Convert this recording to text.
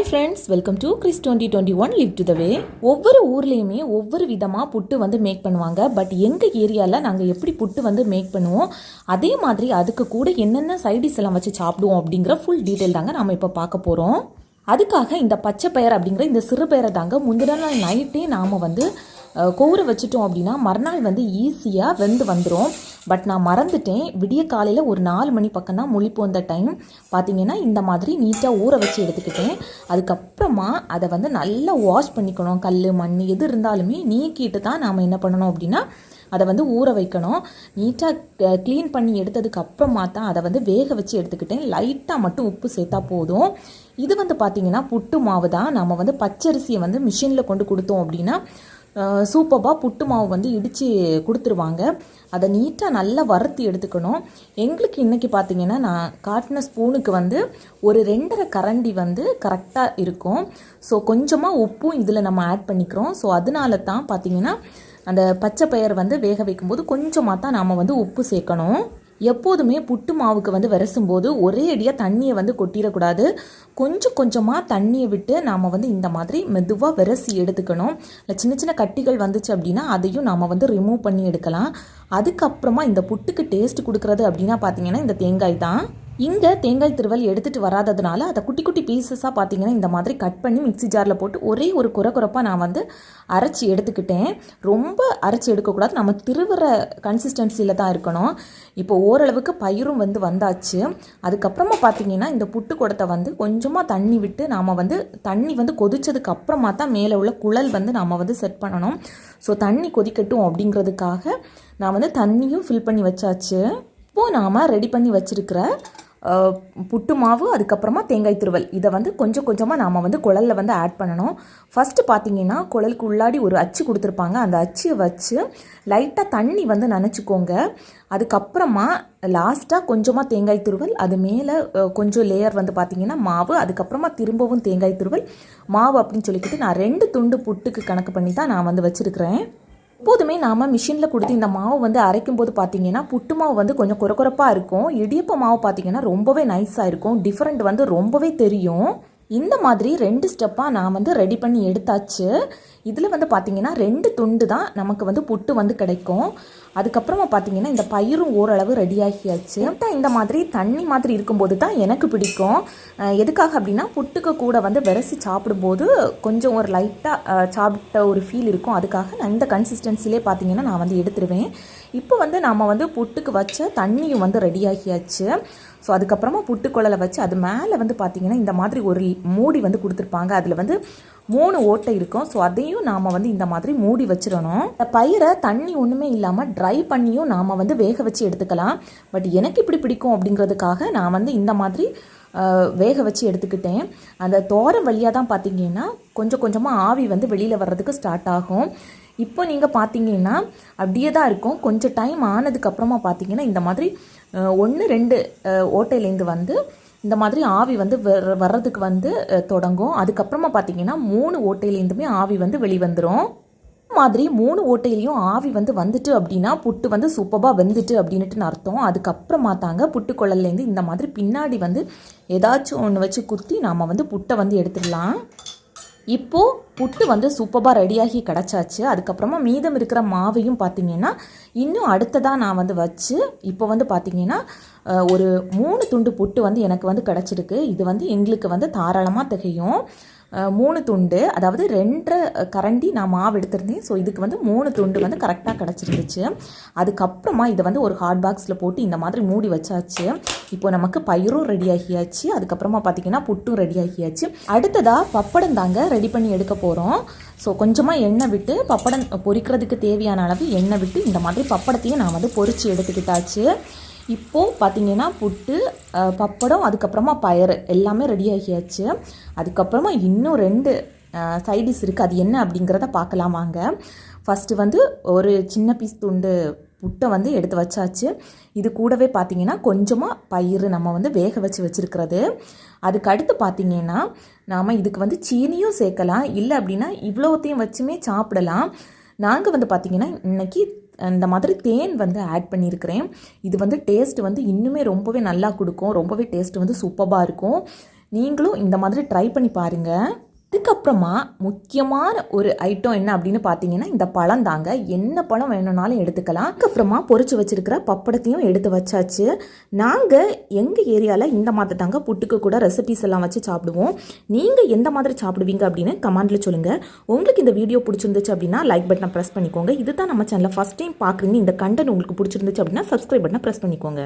Hi friends, welcome to Chris 2021 live to the way. ஒவ்வொரு ஊர்லேயுமே ஒவ்வொரு விதமாக புட்டு வந்து மேக் பண்ணுவாங்க. பட் எங்கள் ஏரியாவில் நாங்கள் எப்படி புட்டு வந்து மேக் பண்ணுவோம், அதே மாதிரி அதுக்கு கூட என்னென்ன சைடிஸ் எல்லாம் வச்சு சாப்பிடுவோம் அப்படிங்கிற ஃபுல் டீட்டெயில் தாங்க நாம் இப்போ பார்க்க போகிறோம். அதுக்காக இந்த பச்சை பயிர் அப்படிங்கிற இந்த சிறு பயிரை தாங்க முந்தின நாள் நைட்டே நாம் வந்து கோர வச்சுட்டோம் அப்படின்னா மறுநாள் வந்து ஈஸியாக வெந்து வந்துடும். பட் நான் மறந்துட்டேன். விடிய காலையில் ஒரு 4 மணி பக்கம் தான் முழிப்பு வந்த டைம் பார்த்திங்கன்னா இந்த மாதிரி நீட்டாக ஊற வச்சு எடுத்துக்கிட்டேன். அதுக்கப்புறமா அதை வந்து நல்லா வாஷ் பண்ணிக்கணும். கல் மண் எது இருந்தாலுமே நீக்கிட்டு தான் நாம் என்ன பண்ணணும் அப்படின்னா அதை வந்து ஊற வைக்கணும். நீட்டாக க்ளீன் பண்ணி எடுத்ததுக்கு அப்புறமா தான் அதை வந்து வேக வச்சு எடுத்துக்கிட்டேன். லைட்டாக மட்டும் உப்பு சேர்த்தா போதும். இது வந்து பார்த்திங்கன்னா புட்டு மாவு தான். நம்ம வந்து பச்சரிசியை வந்து மிஷினில் கொண்டு கொடுத்தோம் அப்படின்னா சூப்பராக புட்டு மாவு வந்து இடித்து கொடுத்துருவாங்க. அதை நீட்டாக நல்லா வறுத்து எடுத்துக்கணும். எங்களுக்கு இன்றைக்கி பார்த்திங்கன்னா நான் காட்டின ஸ்பூனுக்கு வந்து ஒரு 2.5 கரண்டி வந்து கரெக்டாக இருக்கும். ஸோ கொஞ்சமாக உப்பும் இதில் நம்ம ஆட் பண்ணிக்கிறோம். ஸோ அதனால தான் பார்த்திங்கன்னா அந்த பச்சை பயிர் வந்து வேக வைக்கும்போது கொஞ்சமாக தான் நாம் வந்து உப்பு சேர்க்கணும். எப்போதுமே புட்டு மாவுக்கு வந்து விரசும்போது ஒரே அடியாக தண்ணியை வந்து கொட்டிடக்கூடாது. கொஞ்சம் கொஞ்சமாக தண்ணியை விட்டு நாம் வந்து இந்த மாதிரி மெதுவாக விரசி எடுத்துக்கணும். சின்ன சின்ன கட்டிகள் வந்துச்சு அப்படின்னா அதையும் நாம் வந்து ரிமூவ் பண்ணி எடுக்கலாம். அதுக்கப்புறமா இந்த புட்டுக்கு டேஸ்ட் கொடுக்குறது அப்படின்னா பார்த்திங்கன்னா இந்த தேங்காய் தான். இங்கே தேங்காய் திருவல் எடுத்துகிட்டு வராததுனால அதை குட்டி குட்டி பீசஸாக பார்த்திங்கன்னா இந்த மாதிரி கட் பண்ணி மிக்ஸி ஜாரில் போட்டு ஒரே ஒரு குறப்பாக நான் வந்து அரைச்சி எடுத்துக்கிட்டேன். ரொம்ப அரைச்சி எடுக்கக்கூடாது, நம்ம திருவுற கன்சிஸ்டன்சியில் தான் இருக்கணும். இப்போ ஓரளவுக்கு பயிரும் வந்து வந்தாச்சு. அதுக்கப்புறமா பார்த்திங்கன்னா இந்த புட்டு குடத்தை வந்து கொஞ்சமாக தண்ணி விட்டு நாம் வந்து தண்ணி வந்து கொதிச்சதுக்கு அப்புறமா தான் மேலே உள்ள குழல் வந்து நாம் வந்து செட் பண்ணணும். ஸோ தண்ணி கொதிக்கட்டும் அப்படிங்கிறதுக்காக நான் வந்து தண்ணியும் ஃபில் பண்ணி வச்சாச்சு. இப்போது நாம் ரெடி பண்ணி வச்சுருக்கிற புட்டு மாவு அதுக்கப்புறமா தேங்காய் துருவல் இதை வந்து கொஞ்சம் கொஞ்சமாக நாம் வந்து குழலில் வந்து ஆட் பண்ணணும். ஃபஸ்ட்டு பார்த்திங்கன்னா குழலுக்கு உள்ளாடி ஒரு அச்சு கொடுத்துருப்பாங்க. அந்த அச்சியை வச்சு லைட்டாக தண்ணி வந்து நனைச்சிக்கோங்க. அதுக்கப்புறமா லாஸ்ட்டாக கொஞ்சமாக தேங்காய் துருவல், அது மேலே கொஞ்சம் லேயர் வந்து பார்த்திங்கன்னா மாவு, அதுக்கப்புறமா திரும்பவும் தேங்காய் துருவல் மாவு அப்படின்னு சொல்லிக்கிட்டு நான் 2 துண்டு புட்டுக்கு கணக்கு பண்ணி தான் நான் வந்து வச்சுருக்கிறேன். எப்போதுமே நாம் மிஷினில் கொடுத்து இந்த மாவு வந்து அரைக்கும் போது பார்த்திங்கன்னா புட்டு மாவு வந்து கொஞ்சம் குறப்பாக இருக்கும். இடியப்ப மாவு பார்த்திங்கன்னா ரொம்பவே நைஸாக இருக்கும். டிஃப்ரெண்ட் வந்து ரொம்பவே தெரியும். இந்த மாதிரி 2 ஸ்டெப்பாக நான் வந்து ரெடி பண்ணி எடுத்தாச்சு. இதில் வந்து பார்த்திங்கன்னா 2 துண்டு தான் நமக்கு வந்து புட்டு வந்து கிடைக்கும். அதுக்கப்புறமா பார்த்திங்கன்னா இந்த பயிரும் ஓரளவு ரெடியாகியாச்சு. இந்த மாதிரி தண்ணி மாதிரி இருக்கும்போது தான் எனக்கு பிடிக்கும். எதுக்காக அப்படின்னா புட்டுக்கு கூட வந்து விரசி சாப்பிடும்போது கொஞ்சம் ஒரு லைட்டாக சாப்பிட்ட ஒரு ஃபீல் இருக்கும். அதுக்காக நான் இந்த கன்சிஸ்டன்சிலே பார்த்திங்கன்னா நான் வந்து எடுத்துருவேன். இப்போ வந்து நாம் வந்து புட்டுக்கு வச்ச தண்ணியும் வந்து ரெடியாகியாச்சு. ஸோ அதுக்கப்புறமா புட்டுக்குழலை வச்சு அது மேலே வந்து பார்த்திங்கன்னா இந்த மாதிரி ஒரு மூடி வந்து கொடுத்துருப்பாங்க. அதில் வந்து 3 ஓட்டை இருக்கும். ஸோ அதையும் நாம் வந்து இந்த மாதிரி மூடி வச்சிடணும். இந்த பயிரை தண்ணி ஒன்றுமே இல்லாமல் ட்ரை பண்ணியும் நாம் வந்து வேக வச்சு எடுத்துக்கலாம். பட் எனக்கு இப்படி பிடிக்கும் அப்படிங்கிறதுக்காக நான் வந்து இந்த மாதிரி வேக வச்சு எடுத்துக்கிட்டேன். அந்த தோரம் வழியாக தான் பார்த்திங்கன்னா கொஞ்சம் கொஞ்சமாக ஆவி வந்து வெளியில் வர்றதுக்கு ஸ்டார்ட் ஆகும். இப்போ நீங்கள் பார்த்தீங்கன்னா அப்படியே தான் இருக்கும். கொஞ்சம் டைம் ஆனதுக்கப்புறமா பார்த்தீங்கன்னா இந்த மாதிரி 1-2 ஓட்டையிலேருந்து வந்து இந்த மாதிரி ஆவி வந்து வர்றதுக்கு வந்து தொடங்கும். அதுக்கப்புறமா பார்த்தீங்கன்னா 3 ஓட்டையிலேருந்துமே ஆவி வந்து வெளிவந்துடும். மாதிரி 3 ஓட்டையிலையும் ஆவி வந்து வந்துட்டு அப்படின்னா புட்டு வந்து சூப்பராக வெந்துட்டு அப்படின்ட்டு அர்த்தம். அதுக்கப்புறமா தாங்க புட்டு குழல்லேருந்து இந்த மாதிரி பின்னாடி வந்து ஏதாச்சும் ஒன்று வச்சு குத்தி நாம் வந்து புட்டை வந்து எடுத்துடலாம். இப்போது புட்டு வந்து சூப்பராக ரெடியாகி கிடச்சாச்சு. அதுக்கப்புறமா மீதம் இருக்கிற மாவையும் பார்த்திங்கன்னா இன்னும் அடுத்ததாக நான் வந்து வச்சு இப்போ வந்து பார்த்திங்கன்னா ஒரு 3 துண்டு புட்டு வந்து எனக்கு வந்து கிடச்சிருக்கு. இது வந்து எங்களுக்கு வந்து தாராளமாக திகையும். 3 துண்டு, அதாவது 2.5 கரண்டி நான் மாவு எடுத்திருந்தேன். ஸோ இதுக்கு வந்து 3 துண்டு வந்து கரெக்டாக கிடச்சிருந்துச்சு. அதுக்கப்புறமா இதை வந்து ஒரு ஹாட் பாக்ஸில் போட்டு இந்த மாதிரி மூடி வச்சாச்சு. இப்போ நமக்கு பயிரும் ரெடி ஆகியாச்சு. அதுக்கப்புறமா பார்த்திங்கன்னா புட்டும் ரெடி ஆகியாச்சு. அடுத்ததாக பப்படம் தாங்க ரெடி பண்ணி எடுக்க போகிறோம். ஸோ கொஞ்சமாக எண்ணெய் விட்டு பப்படம் பொரிக்கிறதுக்கு தேவையான அளவு எண்ணெய் விட்டு இந்த மாதிரி பப்படத்தையும் நான் வந்து பொரித்து எடுத்துக்கிட்டாச்சு. இப்போது பார்த்திங்கன்னா புட்டு, பப்படம், அதுக்கப்புறமா பயறு எல்லாமே ரெடி ஆகியாச்சு. அதுக்கப்புறமா இன்னும் 2 சைடிஸ் இருக்குது. அது என்ன அப்படிங்கிறத பார்க்கலாம் வாங்க. ஃபஸ்ட்டு வந்து ஒரு சின்ன பீஸ் துண்டு புட்டை வந்து எடுத்து வச்சாச்சு. இது கூடவே பார்த்திங்கன்னா கொஞ்சமாக பயிறு நம்ம வந்து வேக வச்சுருக்கிறது. அதுக்கு அடுத்து பார்த்திங்கன்னா நாம் இதுக்கு வந்து சீனியும் சேர்க்கலாம். இல்லை அப்படின்னா இவ்வளோத்தையும் வச்சுமே சாப்பிடலாம். நாங்கள் வந்து பார்த்திங்கன்னா இன்றைக்கி இந்த மாதிரி தேன் வந்து ஆட் பண்ணியிருக்கிறேன். இது வந்து டேஸ்ட் வந்து இன்னுமே ரொம்பவே நல்லா கொடுக்கும். ரொம்பவே டேஸ்ட் வந்து சூப்பராக இருக்கும். நீங்களும் இந்த மாதிரி ட்ரை பண்ணி பாருங்கள். அதுக்கப்புறமா முக்கியமான ஒரு ஐட்டம் என்ன அப்படின்னு பார்த்தீங்கன்னா இந்த பழம் தாங்க. என்ன பழம் வேணும்னாலும் எடுத்துக்கலாம். அதுக்கப்புறமா பொரிச்சு வச்சிருக்கிற பப்படத்தையும் எடுத்து வச்சாச்சு. நாங்கள் எங்கள் ஏரியாவில் இந்த மாதிரி தாங்க புட்டுக்கு கூட ரெசிபிஸ் எல்லாம் வச்சு சாப்பிடுவோம். நீங்கள் எந்த மாதிரி சாப்பிடுவீங்க அப்படின்னு கமெண்ட்டில் சொல்லுங்கள். உங்களுக்கு இந்த வீடியோ பிடிச்சிருந்துச்சு அப்படின்னா லைக் பட்டனை ப்ரெஸ் பண்ணிக்கோங்க. இதுதான் நம்ம சேனலில் ஃபஸ்ட் டைம் பார்க்குறீங்க. இந்த கண்டென்ட் உங்களுக்கு பிடிச்சிருந்துச்சு அப்படின்னா சப்ஸ்கிரைப் பட்டனை ப்ரெஸ் பண்ணிக்கோங்க.